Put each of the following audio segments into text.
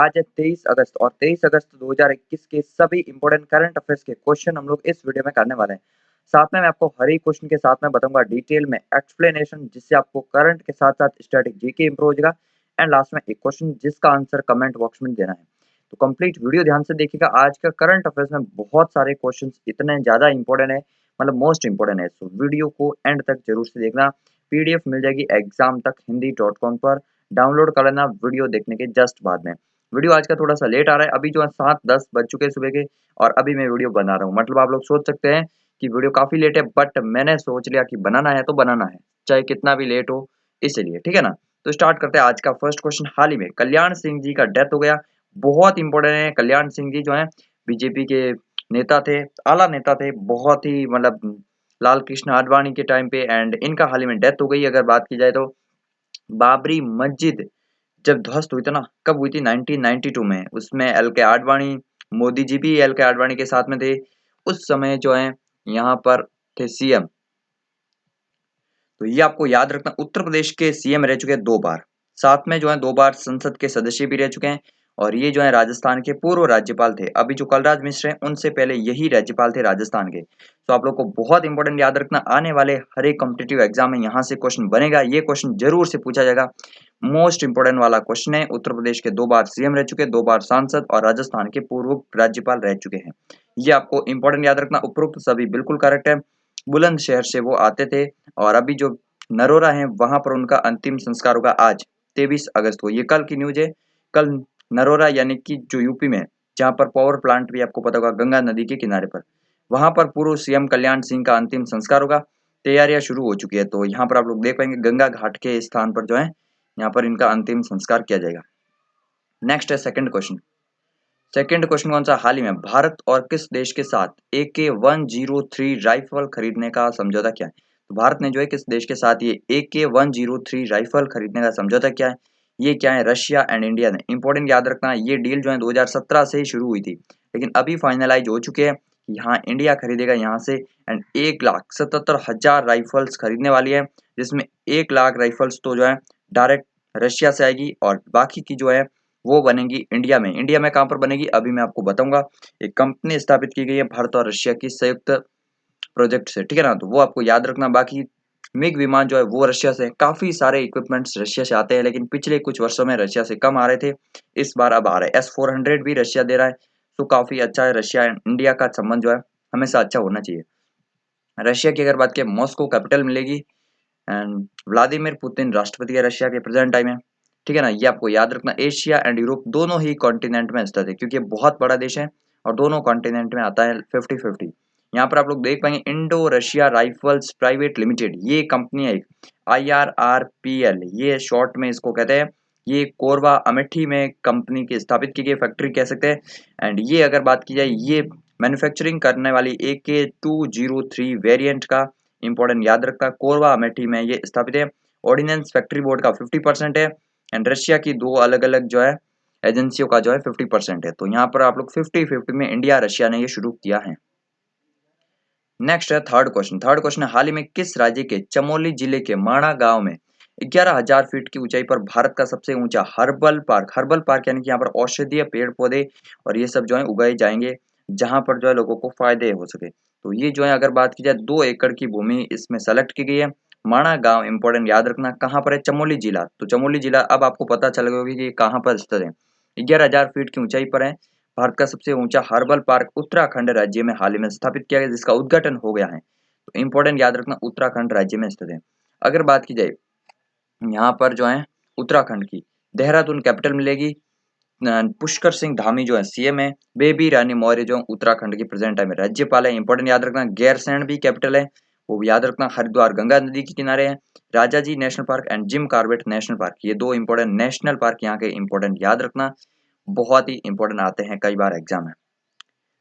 आज है 23 अगस्त और 23 अगस्त 2021 के सभी इंपॉर्टेंट करंट अफेयर्स के क्वेश्चन हम लोग इस वीडियो में करने वाले हैं। साथ में मैं आपको हर एक क्वेश्चन के साथ में बताऊंगा डिटेल में एक्सप्लेनेशन, जिससे आपको करंट के साथ साथ स्टैटिक जीके इंप्रूव हो जाएगा। एंड लास्ट में एक क्वेश्चन जिसका आंसर कमेंट बॉक्स में देना है। तो कंप्लीट वीडियो ध्यान से देखिएगा। आज का करंट अफेयर्स में बहुत सारे क्वेश्चन इतने ज्यादा इंपॉर्टेंट है, मतलब मोस्ट इंपॉर्टेंट है, तो वीडियो को एंड तक जरूर से देखना। पीडीएफ मिल जाएगी एग्जाम तक हिंदी.com पर, डाउनलोड कर लेना वीडियो देखने के जस्ट बाद में। वीडियो आज का थोड़ा सा लेट आ रहा है, अभी जो है 7:10 बज चुके हैं सुबह के, और अभी मैं वीडियो बना रहा हूँ। मतलब आप लोग सोच सकते हैं कि वीडियो काफी लेट है, बट मैंने सोच लिया कि बनाना है तो बनाना है, चाहे कितना भी लेट हो, इसलिए ठीक है ना। तो स्टार्ट करते हैं आज का फर्स्ट क्वेश्चन। हाल ही में कल्याण सिंह जी का डेथ हो गया, बहुत इंपॉर्टेंट है। कल्याण सिंह जी जो है बीजेपी के नेता थे, आला नेता थे, बहुत ही मतलब लाल कृष्ण आडवाणी के टाइम पे, एंड इनका हाल ही में डेथ हो गई। अगर बात की जाए तो बाबरी मस्जिद जब ध्वस्त हुई थी ना, कब हुई थी? 1992 में। उसमें एल के आडवाणी, मोदी जी भी एल के आडवाणी के साथ में थे। उस समय जो है यहाँ पर थे सीएम। तो ये आपको याद रखना, उत्तर प्रदेश के सीएम रह चुके हैं 2 बार, साथ में जो है 2 बार संसद के सदस्य भी रह चुके हैं। और ये जो है राजस्थान के पूर्व राज्यपाल थे। अभी जो कलराज मिश्र हैं उनसे पहले यही राज्यपाल थे राजस्थान के। तो आप लोग को बहुत इंपॉर्टेंट याद रखना, आने वाले हर एक कॉम्पिटिटिव एग्जाम में यहाँ से क्वेश्चन बनेगा, ये क्वेश्चन जरूर से पूछा जाएगा। मोस्ट इंपोर्टेंट वाला क्वेश्चन है। उत्तर प्रदेश के 2 बार सीएम रह चुके, 2 बार सांसद, और राजस्थान के पूर्व राज्यपाल रह चुके हैं। ये आपको इंपॉर्टेंट याद रखना। उपरोक्त सभी बिल्कुल करेक्ट है। बुलंदशहर से वो आते थे, और अभी जो नरोरा है वहां पर उनका अंतिम संस्कार होगा आज 23 अगस्त को। ये कल की न्यूज है। कल नरोरा यानी कि जो यूपी में, जहां पर पावर प्लांट भी आपको पता होगा गंगा नदी के किनारे पर, वहां पर पूर्व सीएम कल्याण सिंह का अंतिम संस्कार होगा। तैयारियां शुरू हो चुकी है। तो यहाँ पर आप लोग देख पाएंगे गंगा घाट के स्थान पर जो है यहाँ पर इनका अंतिम संस्कार किया जाएगा। नेक्स्ट है सेकंड क्वेश्चन। सेकंड क्वेश्चन कौन सा? हाल ही में भारत और किस देश के साथ AK-103 राइफल खरीदने का समझौता किया है? तो भारत ने जो है किस देश के साथ ये AK-103 राइफल खरीदने का समझौता किया है? ये क्या है? रशिया एंड इंडिया ने। इंपॉर्टेंट याद रखना, ये डील जो है 2017 से ही शुरू हुई थी, लेकिन अभी फाइनलाइज हो चुके हैं। यहाँ इंडिया खरीदेगा यहाँ से, एंड 1,77,000 राइफल्स खरीदने वाली है, जिसमें 1,00,000 राइफल्स तो जो है डायरेक्ट रशिया से आएगी, और बाकी की जो है वो बनेगी इंडिया में। इंडिया में कहाँ पर बनेगी अभी मैं आपको बताऊंगा। एक कंपनी स्थापित की गई है भारत और रशिया की संयुक्त प्रोजेक्ट से, ठीक है ना। तो वो आपको याद रखना। बाकी मिग विमान जो है वो रशिया से, काफी सारे इक्विपमेंट्स रशिया से आते हैं, लेकिन पिछले कुछ वर्षों में रशिया से कम आ रहे थे, इस बार अब आ रहे हैं। S-400 भी रशिया दे रहा है, तो काफी अच्छा है। रशिया एंड इंडिया का संबंध जो है हमेशा अच्छा होना चाहिए। रशिया की अगर बात करें, मॉस्को कैपिटल मिलेगी, एंड व्लादिमीर पुतिन राष्ट्रपति है रशिया के प्रेजेंट टाइम में, ठीक है ना। ये आपको याद रखना। एशिया एंड यूरोप दोनों ही कॉन्टिनेंट में स्थित है, क्योंकि ये बहुत बड़ा देश है और दोनों कॉन्टिनेंट में आता है 50-50। यहाँ पर आप लोग देख पाएंगे Indo Russia rifles private limited, ये कंपनी है एक, IRRPL, ये शॉर्ट में इसको कहते हैं। ये कोरबा अमेठी में कंपनी की स्थापित की गई फैक्ट्री कह सकते हैं। एंड ये अगर बात की जाए, ये मैन्युफैक्चरिंग करने वाली AK-203 वेरिएंट का इंपॉर्टेंट याद रखता है, कोरबा अमेठी में ये स्थापित है। ऑर्डिनेंस फैक्ट्री बोर्ड का 50% है, एंड रशिया की 2 अलग अलग जो है एजेंसियों का जो है 50% है। तो यहाँ पर आप लोग 50-50 में इंडिया रशिया ने ये शुरू किया है। नेक्स्ट है थर्ड क्वेश्चन। थर्ड क्वेश्चन है, हाल ही में किस राज्य के चमोली जिले के माणा गांव में 11,000 फीट की ऊंचाई पर भारत का सबसे ऊंचा हर्बल पार्क यानी कि यहाँ पर औषधीय पेड़ पौधे और ये सब जो है उगाए जाएंगे, जहां पर जो है लोगों को फायदे हो सके। तो ये जो है अगर बात की जाए 2 एकड़ की भूमि इसमें सेलेक्ट की गई है। माणा गांव इंपॉर्टेंट याद रखना कहाँ पर है? चमोली जिला। तो चमोली जिला अब आपको पता चल गया होगा कि ये कहाँ पर स्थित है। 11,000 फीट की ऊंचाई पर है। भारत का सबसे ऊंचा हर्बल पार्क उत्तराखंड राज्य में हाल ही में स्थापित किया गया, जिसका उद्घाटन हो गया है। तो इंपॉर्टेंट याद रखना, उत्तराखंड राज्य में स्थित है। अगर बात की जाए यहाँ पर जो है उत्तराखंड की, देहरादून कैपिटल मिलेगी। पुष्कर सिंह धामी जो है सीएम है। बेबी रानी मौर्य जो उत्तराखंड की प्रेजेंट टाइम में राज्यपाल है। इंपॉर्टेंट याद रखना। गैरसैंण भी कैपिटल है, वो भी याद रखना। हरिद्वार गंगा नदी के किनारे है। Rajaji national park and Jim Corbett national park, ये 2 इंपॉर्टेंट नेशनल पार्क यहाँ के इंपॉर्टेंट याद रखना, बहुत ही इंपॉर्टेंट आते हैं कई बार एग्जाम में।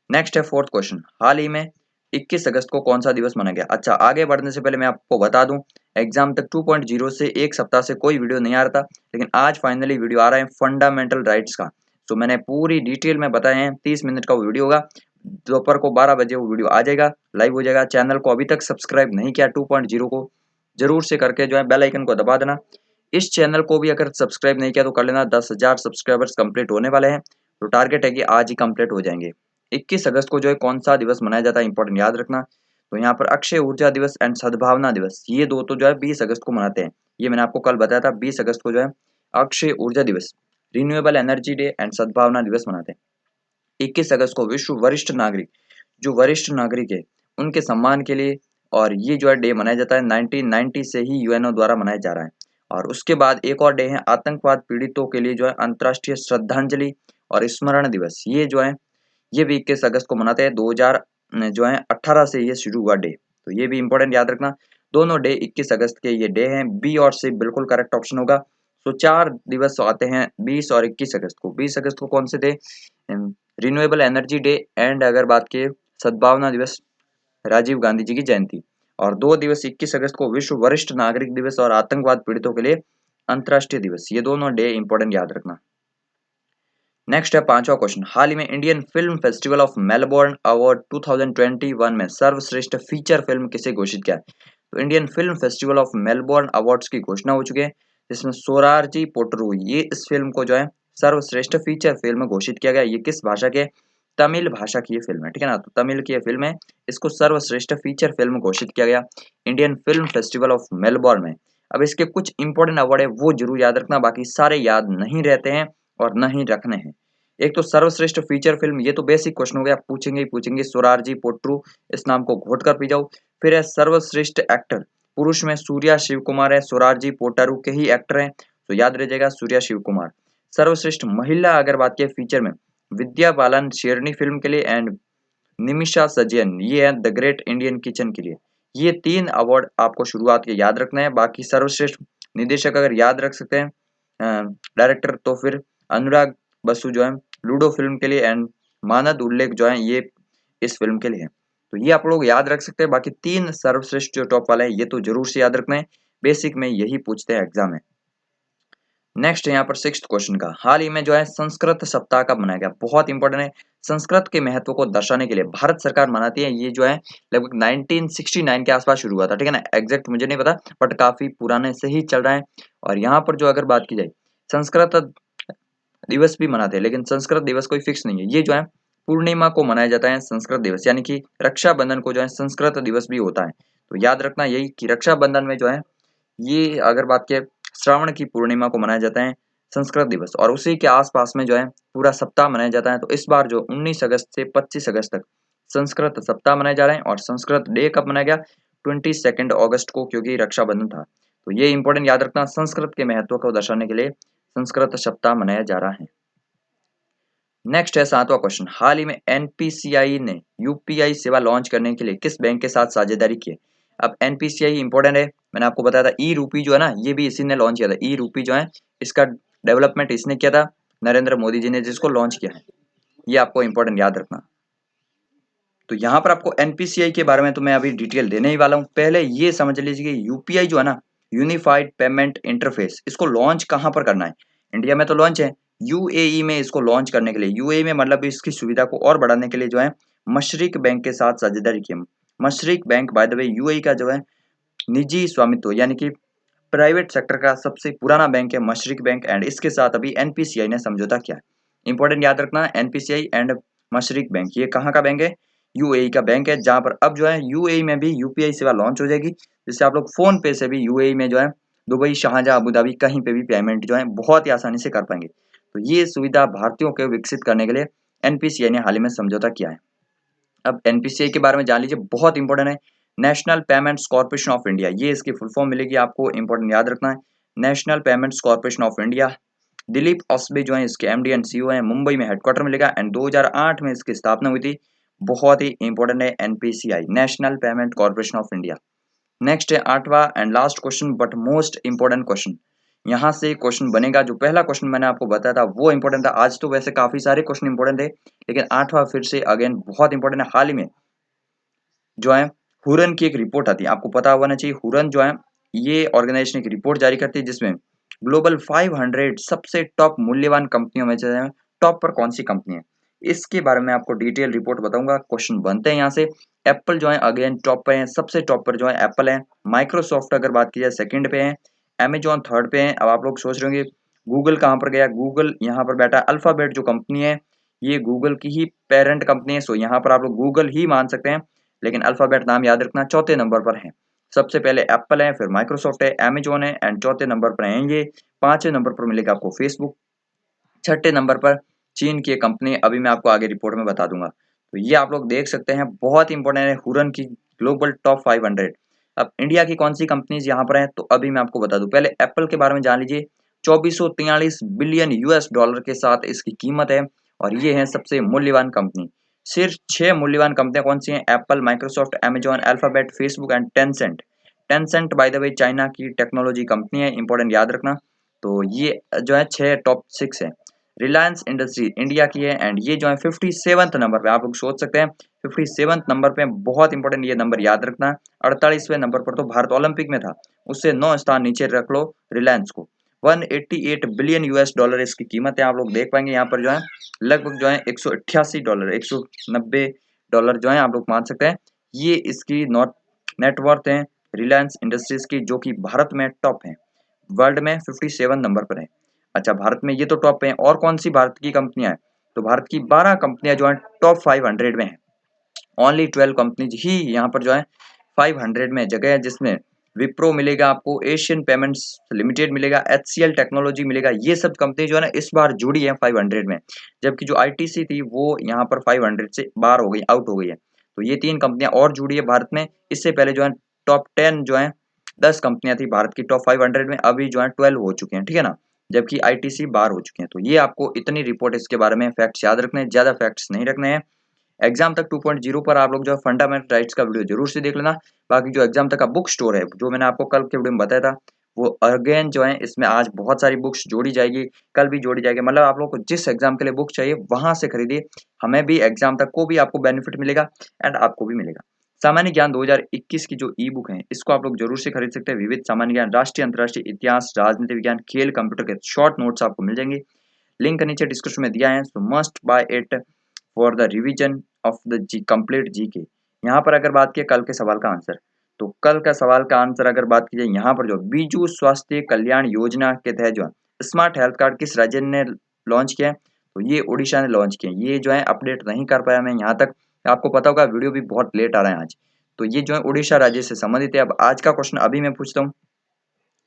नेक्स्ट है फोर्थ क्वेश्चन। हाल ही में 21 अगस्त को कौन सा दिवस मनाया गया? अच्छा, आगे बढ़ने से पहले मैं आपको बता दूं, एग्जाम तक 2.0 से एक सप्ताह से कोई वीडियो नहीं आ रहा था, लेकिन आज फाइनली वीडियो आ रहा है फंडामेंटल राइट्स का। तो मैंने पूरी डिटेल में बताए हैं, 30 मिनट का वो वीडियो होगा। दोपहर को 12 बजे वो वीडियो आ जाएगा, लाइव हो जाएगा। चैनल को अभी तक सब्सक्राइब नहीं किया 2.0 को, जरूर से करके जो है बेल आइकन को दबा देना। इस चैनल को भी अगर सब्सक्राइब नहीं किया तो कर लेना, 10,000 सब्सक्राइबर्स कंप्लीट होने वाले हैं, तो टारगेट है कि आज ही कंप्लीट हो जाएंगे। 21 अगस्त को जो है कौन सा दिवस मनाया जाता है, इंपॉर्टेंट याद रखना। तो यहाँ पर अक्षय ऊर्जा दिवस एंड सद्भावना दिवस, ये दो तो जो है 20 अगस्त को मनाते हैं। ये मैंने आपको कल बताया था, 20 अगस्त को जो है अक्षय ऊर्जा दिवस, रिन्यूएबल एनर्जी डे एंड सद्भावना दिवस मनाते हैं। 21 अगस्त को विश्व वरिष्ठ नागरिक, जो वरिष्ठ नागरिक है उनके सम्मान के लिए, और ये जो है डे मनाया जाता है 1990 से ही यूएनओ द्वारा मनाया जा रहा है। और उसके बाद एक और डे है आतंकवाद पीड़ितों के लिए जो है अंतर्राष्ट्रीय श्रद्धांजलि और स्मरण दिवस, ये जो है ये भी 21 अगस्त को मनाते हैं। 2000 जो है 18 से ये शुरू हुआ डे, तो ये भी इंपॉर्टेंट याद रखना। दोनों डे 21 अगस्त के ये डे हैं, बी और सी बिल्कुल करेक्ट ऑप्शन होगा। तो 4 दिवस आते हैं 20 और 21 अगस्त को। 20 अगस्त को कौन से थे, रिन्यूएबल एनर्जी डे एंड अगर बात की सद्भावना दिवस, राजीव गांधी जी की जयंती। और 2 दिवस 21 अगस्त को विश्व वरिष्ठ नागरिक दिवस और आतंकवाद पीड़ितों के लिए अंतर्राष्ट्रीय दिवस, ये दोनों डे इंपॉर्टेंट याद रखना। नेक्स्ट है 5वां क्वेश्चन, हाल ही में Indian film festival of Melbourne award 2021 में सर्वश्रेष्ठ फीचर फिल्म किसे घोषित किया है। तो Indian film festival of Melbourne awards की घोषणा हो चुकी है, जिसमें सोरारजी पोटरू, ये इस फिल्म को जो है सर्वश्रेष्ठ फीचर फिल्म घोषित किया गया। ये किस भाषा के, तमिल भाषा की ये फिल्म है, ठीक है ना। तो तमिल की ये फिल्म है, इसको सर्वश्रेष्ठ फीचर फिल्म घोषित किया गया Indian film festival of Melbourne में। अब इसके कुछ इंपॉर्टेंट अवार्ड है वो जरूर याद रखना, बाकी सारे याद नहीं रहते हैं और नहीं रखने हैं। एक तो सर्वश्रेष्ठ फीचर फिल्म, ये तो बेसिक क्वेश्चन हो गया, पूछेंगे ही पूछेंगे, सोरारजी पोट्रू, इस नाम को घोट कर पी जाओ। फिर है सर्वश्रेष्ठ एक्टर, पुरुष में सूर्या शिव कुमार है, सोरारजी पोटारू के ही एक्टर हैं, तो याद रह जाएगा सूर्या शिव कुमार। सर्वश्रेष्ठ महिला अगर बात की फीचर में, विद्या बालन शेरनी फिल्म के लिए एंड निमिषा सजयन, ये है द ग्रेट इंडियन किचन के लिए। ये 3 अवार्ड आपको शुरुआत के याद रखना है। बाकी सर्वश्रेष्ठ निदेशक अगर याद रख सकते हैं, डायरेक्टर, तो फिर अनुराग बसु जो है लूडो फिल्म के लिए एंड मानद उल्लेख जो है ये इस फिल्म के लिए है। तो ये आप लोग याद रख सकते हैं। बाकी 3 सर्वश्रेष्ठ जो टॉप वाले हैं ये तो जरूर से याद रखना है, बेसिक में यही पूछते हैं एग्जाम में। नेक्स्ट है यहाँ पर 6th क्वेश्चन का, हाल ही में जो है संस्कृत सप्ताह कब मनाया गया, बहुत इंपॉर्टेंट है। संस्कृत के महत्व को दर्शाने के लिए भारत सरकार मनाती है, ये जो है लगभग 1969 के आसपास शुरू हुआ था, ठीक है ना। एग्जैक्ट मुझे नहीं पता, बट काफी पुराने से ही चल रहा है। और यहाँ पर जो अगर बात की जाए, संस्कृत दिवस भी मनाते हैं, लेकिन संस्कृत दिवस कोई फिक्स नहीं है। ये जो है पूर्णिमा को मनाया जाता है संस्कृत दिवस, यानी कि रक्षाबंधन को जो है संस्कृत दिवस भी होता है। तो याद रखना यही कि रक्षाबंधन में जो है ये अगर बात के श्रावण की पूर्णिमा को मनाया जाता है संस्कृत दिवस, और उसी के आसपास में जो है पूरा सप्ताह मनाया जाता है। तो इस बार जो 19 अगस्त से 25 अगस्त तक संस्कृत सप्ताह मनाए जा रहे हैं। और संस्कृत डे कब मनाया गया, 22 अगस्त को, क्योंकि रक्षाबंधन था। तो ये इंपॉर्टेंट याद रखना, संस्कृत के महत्व को दर्शाने के लिए संस्कृत सप्ताह मनाया जा रहा है। नेक्स्ट है 7वां क्वेश्चन, हाल ही में एनपीसीआई ने यूपीआई सेवा लॉन्च करने के लिए किस बैंक के साथ साझेदारी की है। अब एनपीसीआई इंपॉर्टेंट है, मैंने आपको बताया था ई रूपी जो है ना, ये भी इसी ने लॉन्च किया था। ई रूपी जो है इसका डेवलपमेंट इसने किया था, नरेंद्र मोदी जी ने जिसको लॉन्च किया है, ये आपको इंपॉर्टेंट याद रखना। तो यहाँ पर आपको एनपीसीआई के बारे में तो मैं अभी डिटेल देने ही वाला हूँ। पहले ये समझ लीजिए कि यूपीआई जो है ना, यूनिफाइड पेमेंट इंटरफेस, इसको लॉन्च कहाँ पर करना है। इंडिया में तो लॉन्च है, यूएई में इसको लॉन्च करने के लिए, यूएई में मतलब इसकी सुविधा को और बढ़ाने के लिए जो है मशरिक बैंक के साथ साझेदारी की। Mashreq bank by the way UAE का जो है निजी स्वामित्व यानी कि प्राइवेट सेक्टर का सबसे पुराना बैंक है मशरिक बैंक, एंड इसके साथ अभी एनपीसीआई ने समझौता किया है। इंपॉर्टेंट याद रखना, एनपीसीआई एंड मशरिक बैंक, ये कहाँ का बैंक है, यूएई का बैंक है, जहां पर अब जो है यूएई में भी यूपीआई सेवा लॉन्च हो जाएगी, जिससे आप लोग फोन पे से भी यूएई में जो है दुबई, शारजाह, अबू धाबी, कहीं पे भी पेमेंट जो है बहुत ही आसानी से कर पाएंगे। तो ये सुविधा भारतीयों को विकसित करने के लिए एनपीसीआई ने हाल ही में समझौता किया है। अब एनपीसीआई के बारे में जान लीजिए, बहुत इंपॉर्टेंट है, national payments corporation of India, ये इसकी फुल फॉर्म मिलेगी आपको, इंपॉर्टेंट याद रखना है, national payments corporation of India. Dilip ओसबे जो है इसके एमडी एंड सीईओ हैं, मुंबई में हेडक्वार्टर मिलेगा, एंड 2008 में इसकी स्थापना हुई थी। बहुत ही इंपॉर्टेंट है NPCI, national payment corporation of India. Next है 8वां and last question, but most important question, यहाँ से क्वेश्चन बनेगा। जो पहला क्वेश्चन मैंने आपको बताया था वो इंपॉर्टेंट था, आज तो वैसे काफी सारे क्वेश्चन इंपॉर्टेंट थे, लेकिन 8वां फिर से अगेन बहुत इंपॉर्टेंट है। हाल ही में जो है हुरन की एक रिपोर्ट आती है, आपको पता होना चाहिए, हुरन जो है ये ऑर्गेनाइजेशन की रिपोर्ट जारी करती है, जिसमें ग्लोबल 500 सबसे टॉप मूल्यवान कंपनियों में से टॉप पर कौन सी कंपनी है, इसके बारे में आपको डिटेल रिपोर्ट बताऊंगा। क्वेश्चन बनते हैं यहाँ से। एप्पल जो है अगेन टॉप पर है, सबसे टॉप पर जो है एप्पल है। माइक्रोसॉफ्ट अगर बात की जाए सेकंड पे है, अमेजॉन थर्ड पे है। अब आप लोग सोच रहे होंगे गूगल कहाँ पर गया, गूगल यहाँ पर बैठा। अल्फाबेट जो कंपनी है ये गूगल की ही पेरेंट कंपनी है, सो यहाँ पर आप लोग गूगल ही मान सकते हैं, लेकिन अल्फाबेट नाम याद रखना चौथे नंबर पर है। सबसे पहले एप्पल है, फिर माइक्रोसॉफ्ट है, अमेजॉन है एंड चौथे नंबर पर है ये। पांचवें नंबर पर मिलेगा आपको फेसबुक, छठे नंबर पर चीन की कंपनी, अभी मैं आपको आगे रिपोर्ट में बता दूंगा। तो ये आप लोग देख सकते हैं, बहुत इंपॉर्टेंट है हुरन की ग्लोबल टॉप 500। अब इंडिया की कौन सी कंपनीज यहाँ पर हैं, तो अभी मैं आपको बता दूं। पहले एप्पल के बारे में जान लीजिए। 2443 बिलियन यूएस डॉलर के साथ इसकी कीमत है और ये है सबसे मूल्यवान कंपनी। सिर्फ 6 मूल्यवान कंपनियां कौन सी हैं? Apple, Microsoft, Amazon, alphabet, Facebook and Tencent. Tencent bye the way China की टेक्नोलॉजी कंपनी है, इंपॉर्टेंट याद रखना। तो ये जो है 6 टॉप 6 है। रिलायंस इंडस्ट्री इंडिया की है एंड ये जो है 57th नंबर पे। आप लोग सोच सकते हैं 57th नंबर पे, बहुत इंपॉर्टेंट ये नंबर याद रखना। 48वें नंबर पर तो भारत ओलंपिक में था, उससे 9 स्थान नीचे रख लो रिलायंस को। 188 बिलियन यूएस डॉलर इसकी कीमत है। आप लोग देख पाएंगे यहाँ पर जो है लगभग जो है 188 डॉलर, 190 डॉलर जो है आप लोग मान सकते हैं, ये इसकी नॉट नेटवर्थ है रिलायंस इंडस्ट्रीज की, जो कि भारत में टॉप है, वर्ल्ड में 57 नंबर पर है। अच्छा, भारत में ये तो टॉप पे है, और कौन सी भारत की कंपनियां हैं? तो भारत की 12 कंपनियां जो है टॉप 500 में है। ओनली 12 कंपनीज ही यहाँ पर जो है 500 में जगह है, जिसमें विप्रो मिलेगा आपको, एशियन पेमेंट्स लिमिटेड मिलेगा, एचसीएल टेक्नोलॉजी मिलेगा। ये सब कंपनी जो है ना इस बार जुड़ी है 500 में, जबकि जो आईटीसी थी वो यहाँ पर 500 से बाहर हो गई, आउट हो गई है। तो ये 3 कंपनियां और जुड़ी है भारत में। इससे पहले जो है टॉप 10 जो है 10 कंपनियां थी भारत की टॉप 500 में, अभी जो है 12 हो चुके हैं, ठीक है ना, जबकि आईटीसी बाहर हो चुके हैं। तो ये आपको इतनी रिपोर्ट इसके बारे में फैक्ट्स याद रखने हैं, ज्यादा फैक्ट्स नहीं रखने हैं। एग्जाम तक 2.0 पर आप लोग जो फंडामेंटल राइट्स का वीडियो जरूर से देख लेना। बाकी जो एग्जाम तक का बुक स्टोर है, जो मैंने आपको कल के वीडियो में बताया था, वो अगेन जो है इसमें आज बहुत सारी बुक्स जोड़ी जाएगी, कल भी जोड़ी जाएगी। मतलब आप लोग को जिस एग्जाम के लिए बुक चाहिए वहां से खरीदिए, हमें भी एग्जाम तक को भी आपको बेनिफिट मिलेगा एंड आपको भी मिलेगा। सामान्य ज्ञान 2021 की जो ई बुक है, इसको आप लोग जरूर से खरीद सकते हैं। विविध सामान्य ज्ञान, राष्ट्रीय अंतर्राष्ट्रीय इतिहास, राजनीति विज्ञान, खेल, कंप्यूटर के शॉर्ट नोट्स आपको मिल जाएंगे। लिंक नीचे डिस्क्रिप्शन में दिया है, so must buy it for the revision of the जी कंप्लीट जीके। यहाँ पर अगर बात की कल के सवाल का आंसर, तो कल का सवाल का आंसर अगर बात की जाए, यहाँ पर जो बीजू स्वास्थ्य कल्याण योजना के तहत जो स्मार्ट हेल्थ कार्ड किस राज्य ने लॉन्च किया है, तो ये उड़ीसा ने लॉन्च किया। ये जो है अपडेट नहीं कर पाया मैं यहाँ तक, आपको पता होगा वीडियो भी बहुत लेट आ रहा है आज। तो ये जो है उड़ीसा राज्य से संबंधित है। अब आज का क्वेश्चन अभी मैं पूछता हूँ।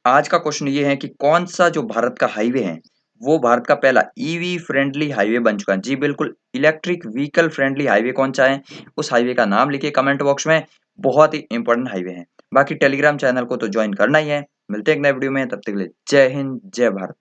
आज का क्वेश्चन ये है कि कौन सा जो भारत का हाईवे है वो भारत का पहला ईवी फ्रेंडली हाईवे बन चुका है। जी बिल्कुल, इलेक्ट्रिक व्हीकल फ्रेंडली हाईवे कौन सा है, उस हाईवे का नाम लिखिए कमेंट बॉक्स में। बहुत ही इंपॉर्टेंट हाईवे है। बाकी टेलीग्राम चैनल को तो ज्वाइन करना ही है। मिलते हैं एक नए वीडियो में, तब तक के लिए जय हिंद जय भारत।